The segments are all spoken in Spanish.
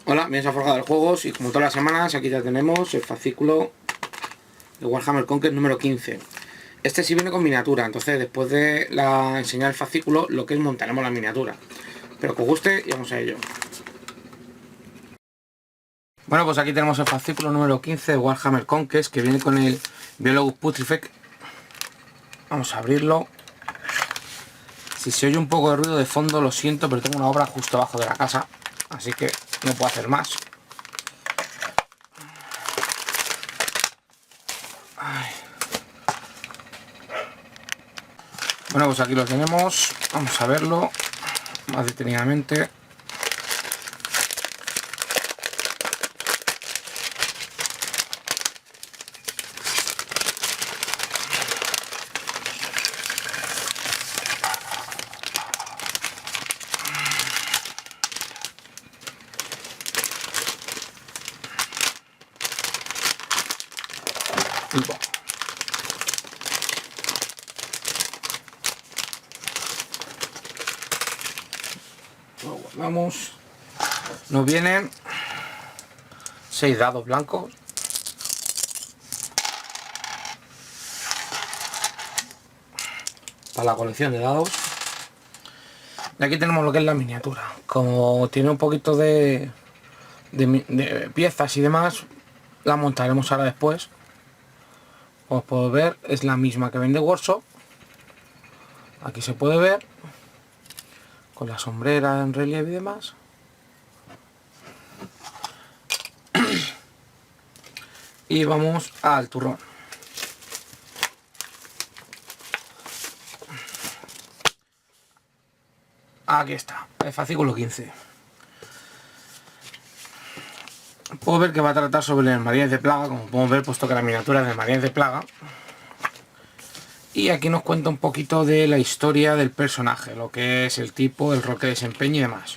Hola, bienvenidos a Forjadores Juegos, y como todas las semanas aquí ya tenemos el fascículo de Warhammer Conquest número 15. Este sí viene con miniatura, entonces después de enseñar el fascículo, lo que es montaremos la miniatura. Espero que os guste y vamos a ello. Bueno, pues aquí tenemos el fascículo número 15 de Warhammer Conquest, que viene con el Biologus Putrefect. Vamos a abrirlo. Si se oye un poco de ruido de fondo, lo siento, pero tengo una obra justo abajo de la casa, así que no puedo hacer más. Ay. Bueno, pues aquí lo tenemos. Vamos a verlo más detenidamente. Lo guardamos. Nos vienen 6 dados blancos, para la colección de dados. Y aquí tenemos lo que es la miniatura. Como tiene un poquito de piezas y demás, la montaremos ahora después. Como puedo ver, es la misma que vende Warsaw. Aquí se puede ver con la sombrera en relieve y demás. Y vamos al turrón. Aquí está, el fascículo 15. Puedo ver que va a tratar sobre el marines de plaga, como podemos ver, puesto que la miniatura es de marines de plaga. Y aquí nos cuenta un poquito de la historia del personaje, lo que es el tipo, el rol que desempeña y demás.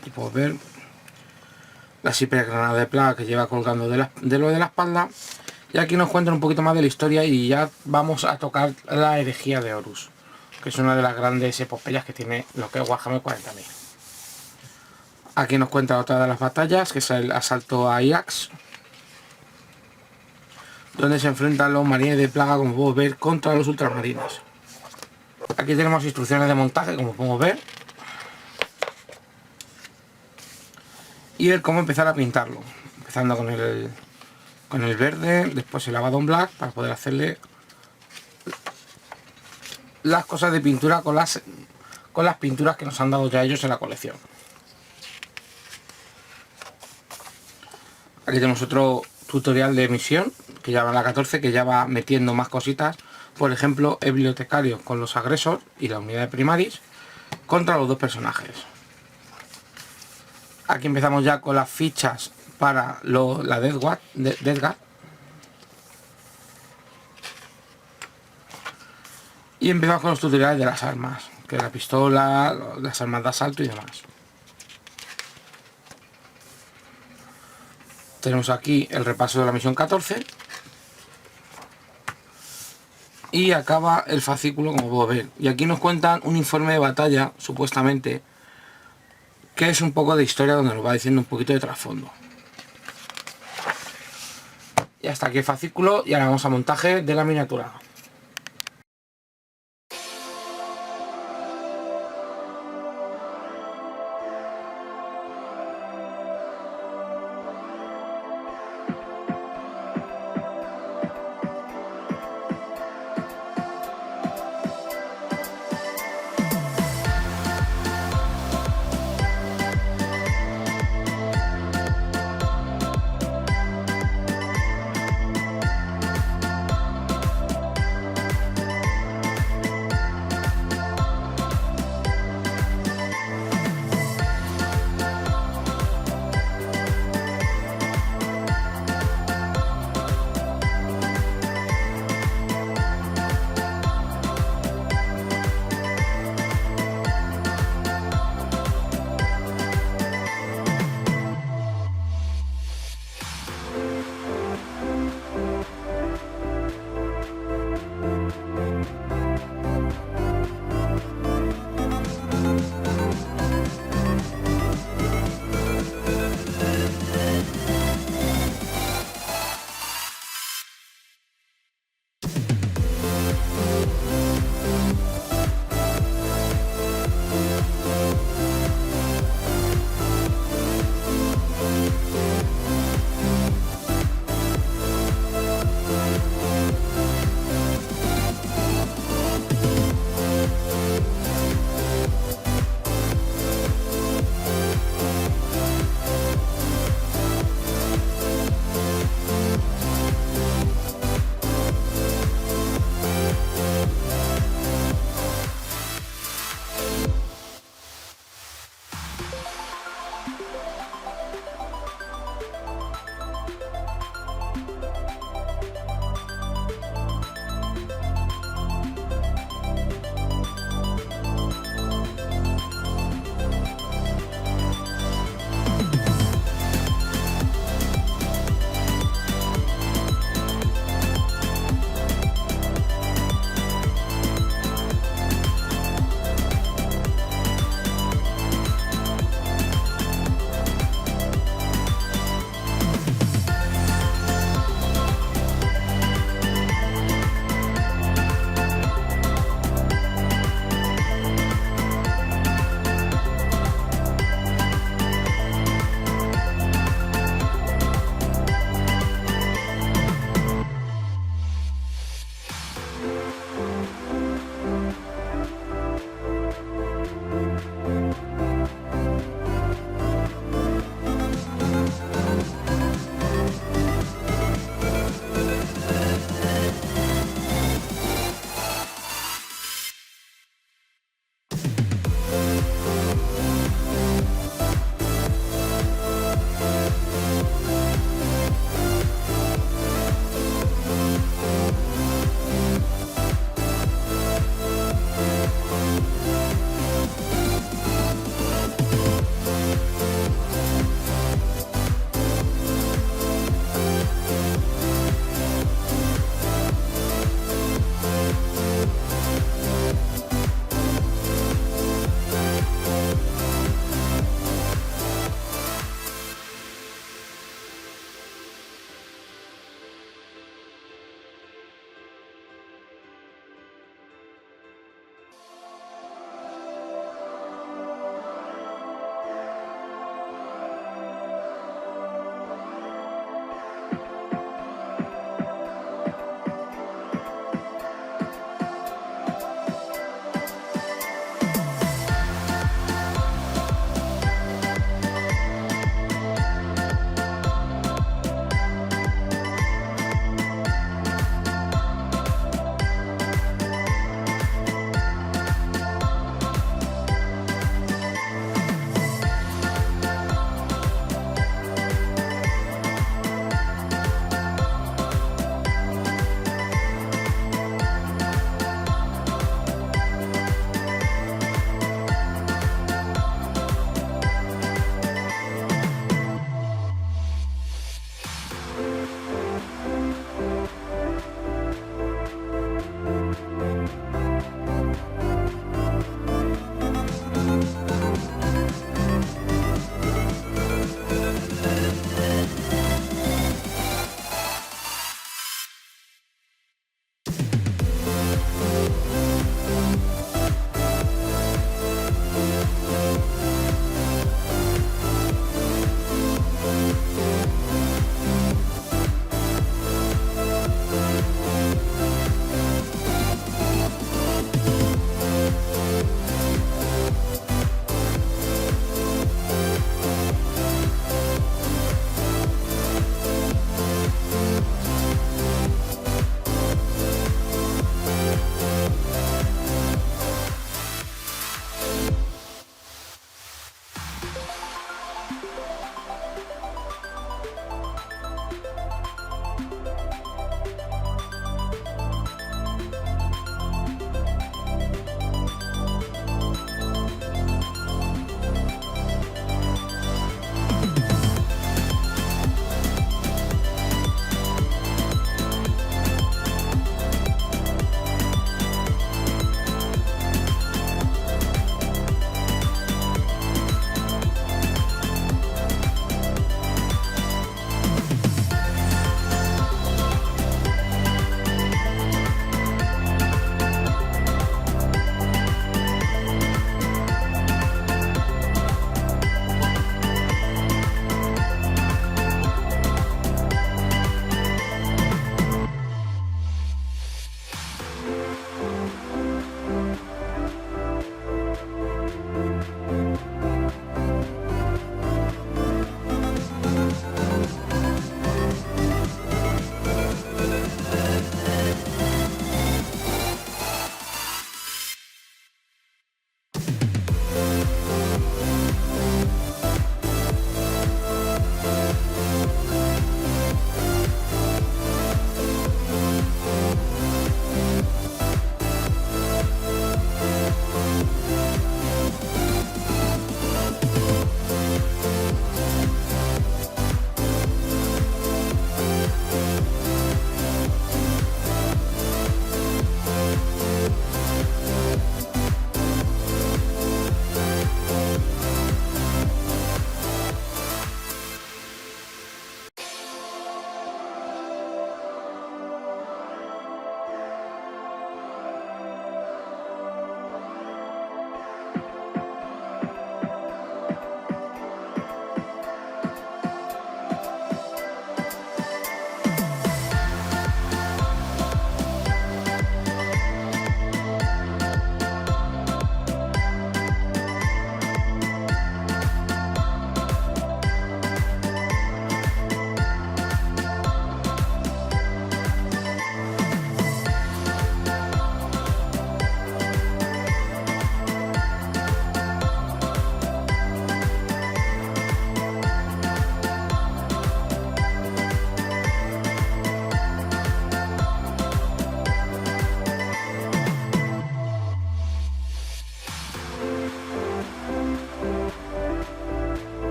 Aquí podemos ver la hipergranada de plaga que lleva colgando de lo de la espalda. Y aquí nos cuentan un poquito más de la historia y ya vamos a tocar la herejía de Horus, que es una de las grandes epopeyas que tiene lo que es Warhammer 40.000. Aquí nos cuenta otra de las batallas, que es el asalto a Iax, donde se enfrentan los marines de plaga, como podemos ver, contra los ultramarines. Aquí tenemos instrucciones de montaje, como podemos ver, y el cómo empezar a pintarlo, empezando con el verde, después el lavado en black, para poder hacerle las cosas de pintura con las pinturas que nos han dado ya ellos en la colección. Aquí tenemos otro tutorial de misión, que ya va a la 14, que ya va metiendo más cositas. Por ejemplo, el bibliotecario con los agresores y la unidad de primaris contra los dos personajes. Aquí empezamos ya con las fichas para la Death Guard. Y empezamos con los tutoriales de las armas, que es la pistola, las armas de asalto y demás. Tenemos aquí el repaso de la misión 14. Y acaba el fascículo, como puedo ver. Y aquí nos cuentan un informe de batalla, supuestamente, que es un poco de historia, donde nos va diciendo un poquito de trasfondo. Y hasta aquí el fascículo, y ahora vamos a montaje de la miniatura.